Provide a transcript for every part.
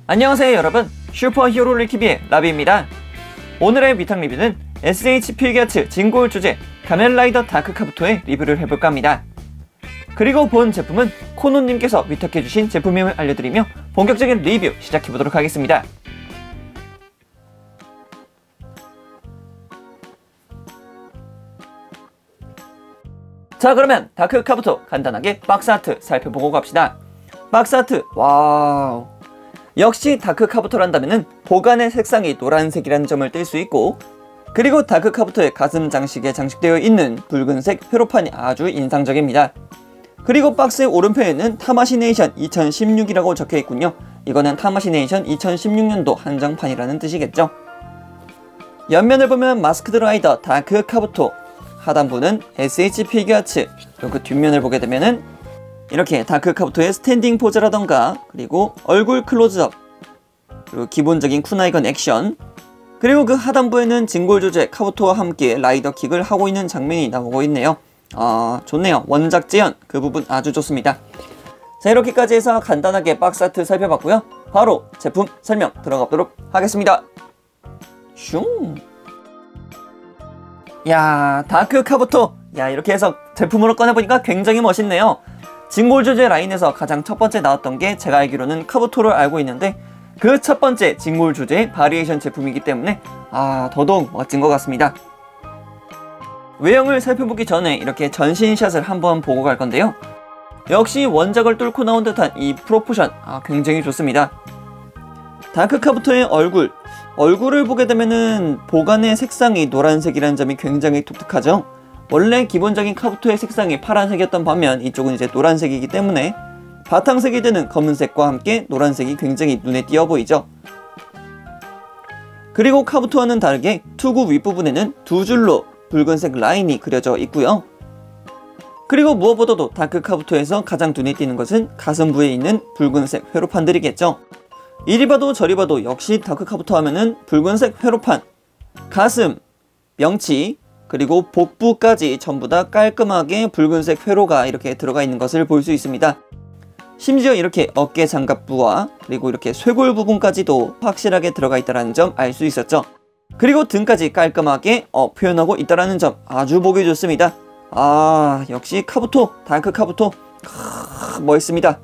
안녕하세요 여러분, 슈퍼히어로를 TV의 라비입니다. 오늘의 위탁 리뷰는 SH 필기아츠 진골 주제 가면라이더 다크 카부토의 리뷰를 해볼까 합니다. 그리고 본 제품은 코노님께서 위탁해주신 제품임을 알려드리며 본격적인 리뷰 시작해보도록 하겠습니다. 자, 그러면 다크 카부토 간단하게 박스 아트 살펴보고 갑시다. 박스 아트, 와우, 역시 다크 카부토란다면은 보관의 색상이 노란색이라는 점을 뗄 수 있고, 그리고 다크 카부토의 가슴 장식에 장식되어 있는 붉은색 회로판이 아주 인상적입니다. 그리고 박스의 오른편에는 타마시네이션 2016이라고 적혀 있군요. 이거는 타마시네이션 2016년도 한정판이라는 뜻이겠죠. 옆면을 보면 마스크드 라이더 다크 카부토, 하단부는 SH 필기아츠, 그리고 뒷면을 보게 되면은 이렇게 다크 카부토의 스탠딩 포즈라던가, 그리고 얼굴 클로즈업, 그리고 기본적인 쿠나이건 액션, 그리고 그 하단부에는 진골 조제 카부토와 함께 라이더 킥을 하고 있는 장면이 나오고 있네요. 좋네요. 원작 재현 그 부분 아주 좋습니다. 자, 이렇게까지 해서 간단하게 박스 아트 살펴봤고요. 바로 제품 설명 들어가 보도록 하겠습니다. 슝! 야, 다크 카부토! 야, 이렇게 해서 제품으로 꺼내보니까 굉장히 멋있네요. 진골 조제 라인에서 가장 첫 번째 나왔던 게 제가 알기로는 카부토를 알고 있는데, 그 첫 번째 진골 조제의 바리에이션 제품이기 때문에 더더욱 멋진 것 같습니다. 외형을 살펴보기 전에 이렇게 전신샷을 한번 보고 갈 건데요. 역시 원작을 뚫고 나온 듯한 이 프로포션 굉장히 좋습니다. 다크 카부토의 얼굴을 보게 되면은 보관의 색상이 노란색이라는 점이 굉장히 독특하죠. 원래 기본적인 카부토의 색상이 파란색이었던 반면 이쪽은 이제 노란색이기 때문에 바탕색이 되는 검은색과 함께 노란색이 굉장히 눈에 띄어 보이죠. 그리고 카부토와는 다르게 투구 윗부분에는 두 줄로 붉은색 라인이 그려져 있고요. 그리고 무엇보다도 다크 카부토에서 가장 눈에 띄는 것은 가슴부에 있는 붉은색 회로판들이겠죠. 이리 봐도 저리 봐도 역시 다크 카부토 하면은 붉은색 회로판, 가슴, 명치, 그리고 복부까지 전부 다 깔끔하게 붉은색 회로가 이렇게 들어가 있는 것을 볼 수 있습니다. 심지어 이렇게 어깨 장갑부와 그리고 이렇게 쇄골 부분까지도 확실하게 들어가 있다는 점 알 수 있었죠. 그리고 등까지 깔끔하게 표현하고 있다는 점 아주 보기 좋습니다. 역시 카부토, 다크 카부토 멋있습니다.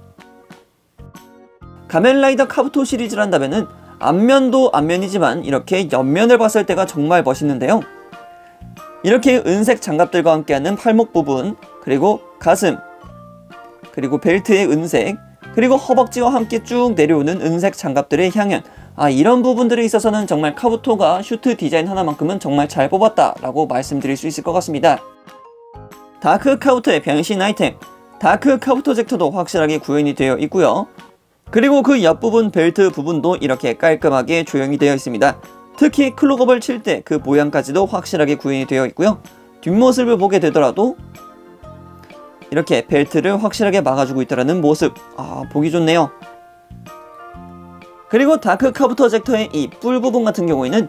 가면라이더 카부토 시리즈란다면은 앞면도 앞면이지만 이렇게 옆면을 봤을 때가 정말 멋있는데요. 이렇게 은색 장갑들과 함께하는 팔목 부분, 그리고 가슴, 그리고 벨트의 은색, 그리고 허벅지와 함께 쭉 내려오는 은색 장갑들의 향연, 이런 부분들에 있어서는 정말 카부토가 슈트 디자인 하나만큼은 정말 잘 뽑았다 라고 말씀드릴 수 있을 것 같습니다. 다크 카부토의 변신 아이템, 다크 카부토 젝터도 확실하게 구현이 되어 있고요. 그리고 그 옆부분 벨트 부분도 이렇게 깔끔하게 조형이 되어 있습니다. 특히 클로겁을 칠 때 그 모양까지도 확실하게 구현이 되어 있고요. 뒷모습을 보게 되더라도 이렇게 벨트를 확실하게 막아주고 있다는 모습, 보기 좋네요. 그리고 다크 카부토 젝터의 이 뿔 부분 같은 경우에는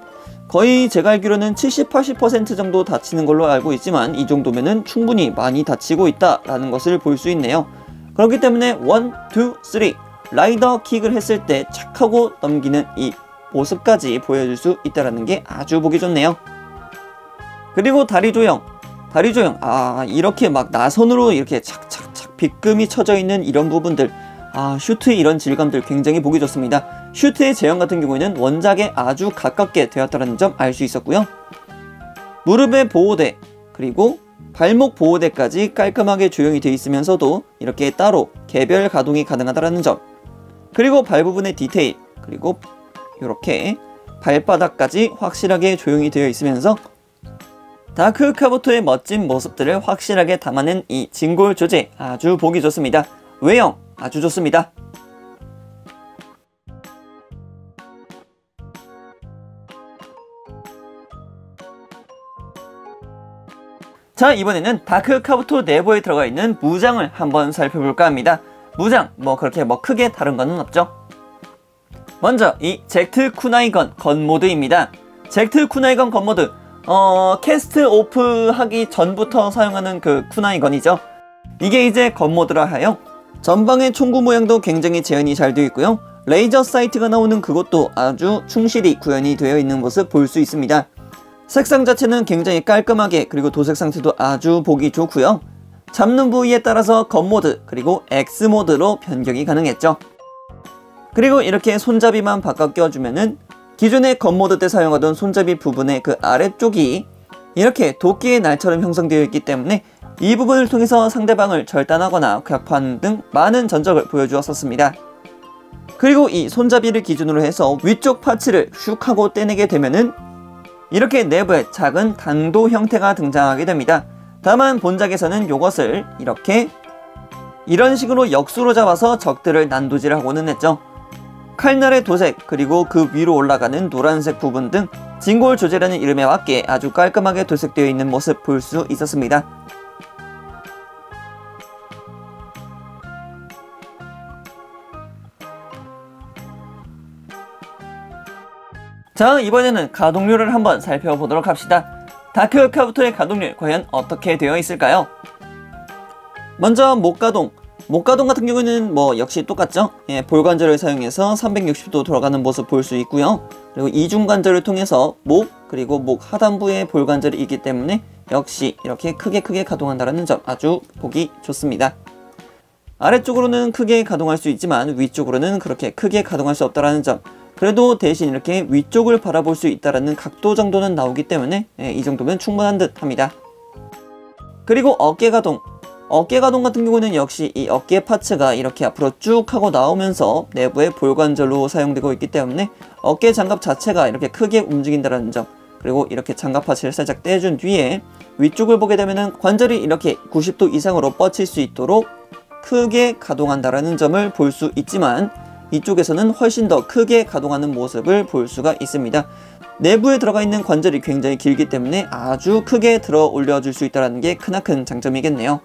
거의 제가 알기로는 70-80% 정도 닫히는 걸로 알고 있지만, 이 정도면은 충분히 많이 닫히고 있다라는 것을 볼 수 있네요. 그렇기 때문에 1, 2, 3 라이더 킥을 했을 때 착 하고 넘기는 이 모습까지 보여줄 수 있다는 게 아주 보기 좋네요. 그리고 다리 조형, 이렇게 막 나선으로 이렇게 착착착 빗금이 쳐져 있는 이런 부분들, 슈트의 이런 질감들 굉장히 보기 좋습니다. 슈트의 제형 같은 경우에는 원작에 아주 가깝게 되었다는 점 알 수 있었고요. 무릎의 보호대, 그리고 발목 보호대까지 깔끔하게 조형이 되어 있으면서도 이렇게 따로 개별 가동이 가능하다는 점, 그리고 발 부분의 디테일, 그리고 이렇게 발바닥까지 확실하게 조형이 되어 있으면서 다크 카부토의 멋진 모습들을 확실하게 담아낸 이 진골 조제 아주 보기 좋습니다. 외형 아주 좋습니다. 자, 이번에는 다크 카부토 내부에 들어가 있는 무장을 한번 살펴볼까 합니다. 무장 그렇게 크게 다른 거는 없죠. 먼저 이 젝트 쿠나이건 건모드입니다. 젝트 쿠나이건 건모드, 캐스트 오프 하기 전부터 사용하는 그 쿠나이건이죠. 이게 이제 건모드라 하여 전방의 총구 모양도 굉장히 재현이 잘 되어 있고요. 레이저 사이트가 나오는 그것도 아주 충실히 구현이 되어 있는 모습 볼 수 있습니다. 색상 자체는 굉장히 깔끔하게, 그리고 도색 상태도 아주 보기 좋고요. 잡는 부위에 따라서 겉모드 그리고 X모드로 변경이 가능했죠. 그리고 이렇게 손잡이만 바꿔 껴주면은 기존의 겉모드 때 사용하던 손잡이 부분의 그 아래쪽이 이렇게 도끼의 날처럼 형성되어 있기 때문에 이 부분을 통해서 상대방을 절단하거나 격파하는 등 많은 전적을 보여주었었습니다. 그리고 이 손잡이를 기준으로 해서 위쪽 파츠를 슉 하고 떼내게 되면은 이렇게 내부에 작은 단도 형태가 등장하게 됩니다. 다만 본작에서는 이것을 이렇게 이런 식으로 역수로 잡아서 적들을 난도질하고는 했죠. 칼날의 도색 그리고 그 위로 올라가는 노란색 부분 등 진골 조제라는 이름에 맞게 아주 깔끔하게 도색되어 있는 모습 볼 수 있었습니다. 자, 이번에는 가동률을 한번 살펴보도록 합시다. 다크 카부토의 가동률 과연 어떻게 되어 있을까요? 먼저 목가동 같은 경우에는 역시 똑같죠. 볼관절을 사용해서 360도 돌아가는 모습 볼 수 있고요. 그리고 이중관절을 통해서 목 그리고 목 하단부에 볼관절이 있기 때문에 역시 이렇게 크게 가동한다는 점 아주 보기 좋습니다. 아래쪽으로는 크게 가동할 수 있지만 위쪽으로는 그렇게 크게 가동할 수 없다는 점, 그래도 대신 이렇게 위쪽을 바라볼 수 있다는 각도 정도는 나오기 때문에 이 정도면 충분한 듯 합니다. 그리고 어깨 가동 같은 경우는 역시 이 어깨 파츠가 이렇게 앞으로 쭉 하고 나오면서 내부의 볼관절로 사용되고 있기 때문에 어깨 장갑 자체가 이렇게 크게 움직인다는 점, 그리고 이렇게 장갑 파츠를 살짝 떼준 뒤에 위쪽을 보게 되면 관절이 이렇게 90도 이상으로 뻗칠 수 있도록 크게 가동한다는 점을 볼 수 있지만 이쪽에서는 훨씬 더 크게 가동하는 모습을 볼 수가 있습니다. 내부에 들어가 있는 관절이 굉장히 길기 때문에 아주 크게 들어 올려줄 수 있다는 게 크나큰 장점이겠네요.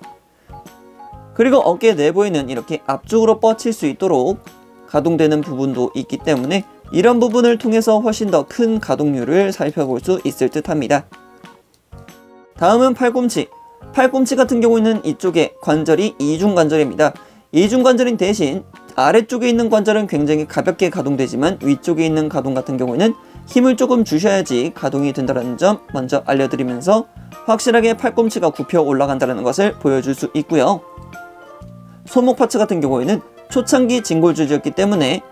그리고 어깨 내부에는 이렇게 앞쪽으로 뻗칠 수 있도록 가동되는 부분도 있기 때문에 이런 부분을 통해서 훨씬 더 큰 가동률을 살펴볼 수 있을 듯 합니다. 다음은 팔꿈치 같은 경우에는 이쪽에 관절이 이중관절입니다. 이중관절인 대신 아래쪽에 있는 관절은 굉장히 가볍게 가동되지만 위쪽에 있는 가동 같은 경우에는 힘을 조금 주셔야지 가동이 된다는 점 먼저 알려드리면서 확실하게 팔꿈치가 굽혀 올라간다는 것을 보여줄 수 있고요. 손목 파츠 같은 경우에는 초창기 진골조지였기 때문에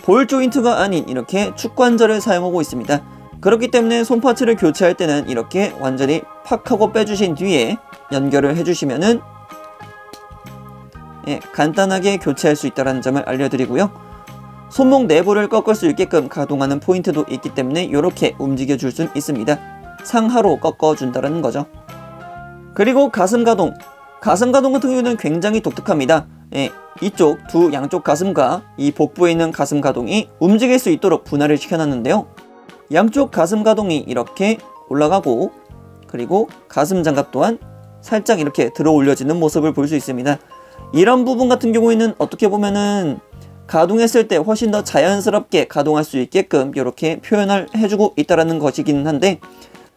볼 조인트가 아닌 이렇게 축관절을 사용하고 있습니다. 그렇기 때문에 손 파츠를 교체할 때는 이렇게 완전히 팍 하고 빼주신 뒤에 연결을 해주시면은 간단하게 교체할 수 있다는 점을 알려드리고요. 손목 내부를 꺾을 수 있게끔 가동하는 포인트도 있기 때문에 이렇게 움직여 줄 수 있습니다. 상하로 꺾어준다는 거죠. 그리고 가슴 가동 같은 경우는 굉장히 독특합니다. 이쪽 양쪽 가슴과 이 복부에 있는 가슴 가동이 움직일 수 있도록 분할을 시켜놨는데요. 양쪽 가슴 가동이 이렇게 올라가고 그리고 가슴 장갑 또한 살짝 이렇게 들어 올려지는 모습을 볼 수 있습니다. 이런 부분 같은 경우에는 어떻게 보면은 가동했을 때 훨씬 더 자연스럽게 가동할 수 있게끔 이렇게 표현을 해주고 있다는 것이긴 한데,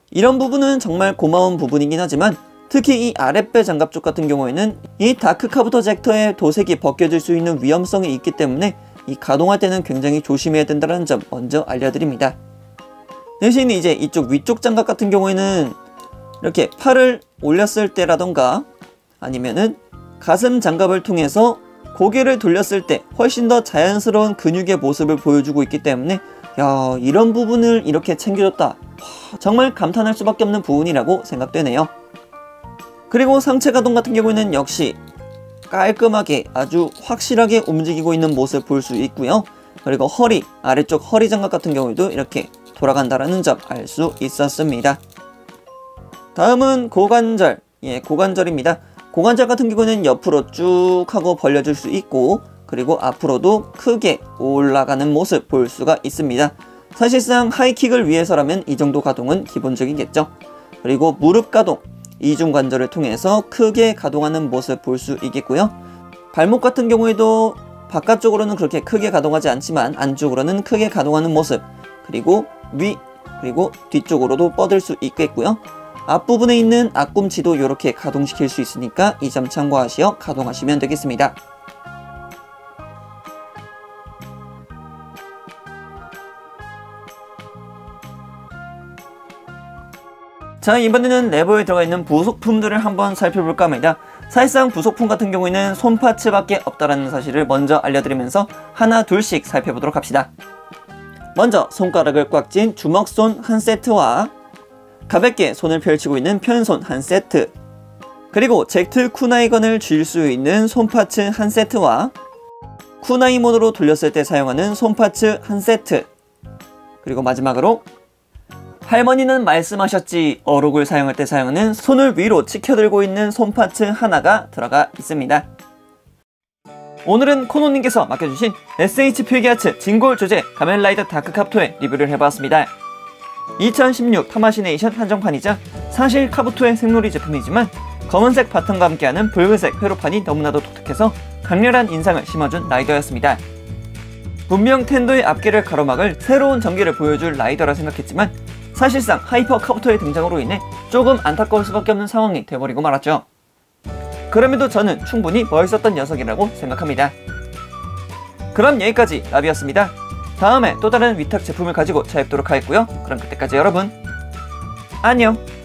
이런 부분은 정말 고마운 부분이긴 하지만 특히 이 아랫배 장갑 쪽 같은 경우에는 이 다크 카부토 젝터의 도색이 벗겨질 수 있는 위험성이 있기 때문에 이 가동할 때는 굉장히 조심해야 된다는 점 먼저 알려드립니다. 대신 이제 이쪽 위쪽 장갑 같은 경우에는 이렇게 팔을 올렸을 때라던가 아니면은 가슴 장갑을 통해서 고개를 돌렸을 때 훨씬 더 자연스러운 근육의 모습을 보여주고 있기 때문에 이런 부분을 이렇게 챙겨줬다, 정말 감탄할 수밖에 없는 부분이라고 생각되네요. 그리고 상체 가동 같은 경우에는 역시 깔끔하게 아주 확실하게 움직이고 있는 모습 볼 수 있고요. 그리고 아래쪽 허리 장갑 같은 경우에도 이렇게 돌아간다는 점 알 수 있었습니다. 다음은 고관절입니다. 고관절 같은 경우는 옆으로 쭉 하고 벌려줄 수 있고 그리고 앞으로도 크게 올라가는 모습 볼 수가 있습니다. 사실상 하이킥을 위해서라면 이 정도 가동은 기본적이겠죠. 그리고 무릎 가동, 이중관절을 통해서 크게 가동하는 모습 볼 수 있겠고요. 발목 같은 경우에도 바깥쪽으로는 그렇게 크게 가동하지 않지만 안쪽으로는 크게 가동하는 모습, 그리고 그리고 뒤쪽으로도 뻗을 수 있겠고요. 앞부분에 있는 앞꿈치도 이렇게 가동시킬 수 있으니까 이 점 참고하시어 가동하시면 되겠습니다. 자, 이번에는 레버에 들어가 있는 부속품들을 한번 살펴볼까 합니다. 사실상 부속품 같은 경우에는 손 파츠밖에 없다는 사실을 먼저 알려드리면서 하나 둘씩 살펴보도록 합시다. 먼저 손가락을 꽉 쥔 주먹손 한 세트와 가볍게 손을 펼치고 있는 편손 한 세트, 그리고 젝트 쿠나이건을 쥘 수 있는 손 파츠 한 세트와 쿠나이 모드로 돌렸을 때 사용하는 손 파츠 한 세트, 그리고 마지막으로 할머니는 말씀하셨지 어록을 사용할 때 사용하는 손을 위로 치켜들고 있는 손 파츠 하나가 들어가 있습니다. 오늘은 코노님께서 맡겨주신 SH 필기아츠 진골 조제 가면라이더 다크카부토의 리뷰를 해봤습니다. 2016 타마시네이션 한정판이자 사실 카부토의 생놀이 제품이지만 검은색 바탕과 함께하는 붉은색 회로판이 너무나도 독특해서 강렬한 인상을 심어준 라이더였습니다. 분명 텐도의 앞길을 가로막을 새로운 전개를 보여줄 라이더라 생각했지만 사실상 하이퍼 카부토의 등장으로 인해 조금 안타까울 수밖에 없는 상황이 되어버리고 말았죠. 그럼에도 저는 충분히 멋있었던 녀석이라고 생각합니다. 그럼 여기까지 나비였습니다. 다음에 또 다른 위탁 제품을 가지고 찾아뵙도록 하겠고요. 그럼 그때까지 여러분 안녕.